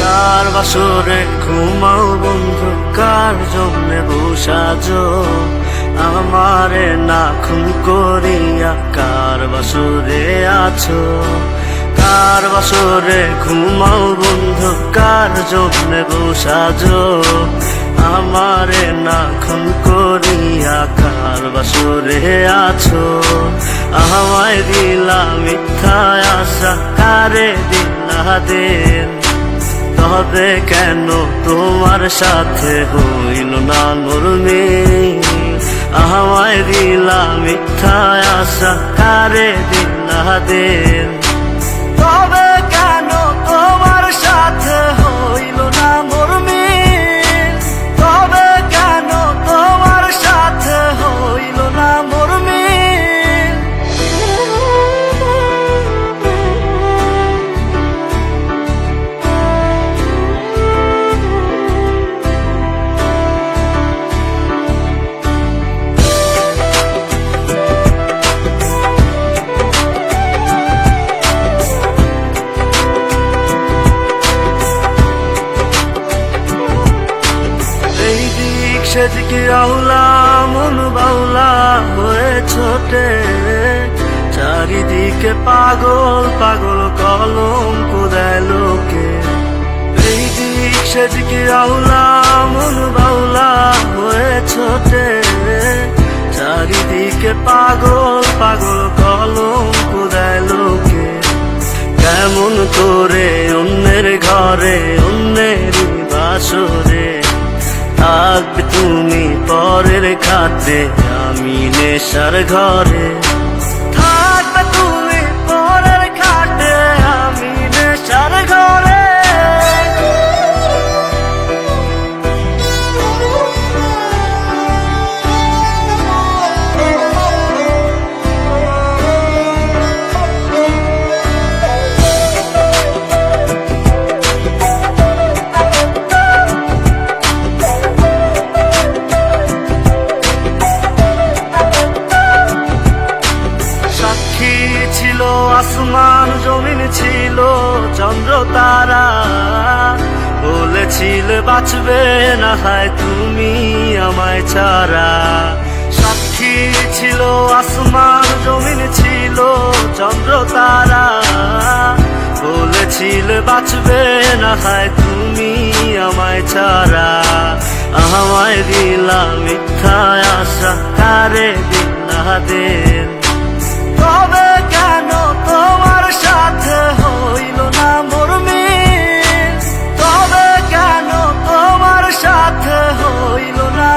কার বাসরে ঘুমাও বন্ধু, কার জন্যে বসাজো আমারে না খুন করিয়া, কার বাসরে আছো? কার বাসরে ঘুমাও বন্ধু, কার জন্যে বসাজো আমারে না খুন করিয়া, কার বাসরে আছো? আমায় দিলা মিথ্যা আশা, কারে দিলা দিন, তবে কেন তোমার সাথে হইল না নরমিল? আমায় দিলা মিথ্যা আশা, কারে দিলা দিন, তবে কেন তোমার সাথে হইল না নরমিল? তবে কেন তোমার সাথে হইল না নরমিল? সেদিকে আউলা মন বাউলা হয়ে ছোটে, চারিদিকে পাগল পাগল কলঙ্ক দেয় লোকে। এই দিক সেদিকে আউলা মন বাউলা হয়ে ছোটে, চারিদিকে পাগল পাগল কলঙ্ক দেয় লোকে। কেমন করে অন্যের ঘরে অন্যের বাসরে থাকবে তুমি পরের খাতে, আমি নেশার ঘরে থাকবে তুমি পরের খাতে, আমি নেশার ঘরে। ছিল আসমান জমিন, ছিল চন্দ্র তারা, বলেছিল বাঁচবে না হয় তুমি আমায় ছাড়া। সাক্ষী ছিল আসমান জমিন, ছিল চন্দ্র তারা, বলেছিল বাঁচবে না হয় তুমি আমায় ছাড়া। আমায় দিলা মিথ্যা আশা, কারে দিলা দিন, তবে কেন তোমার সাথে হইল না নরমিল? তবে কেন তোমার সাথে হইল না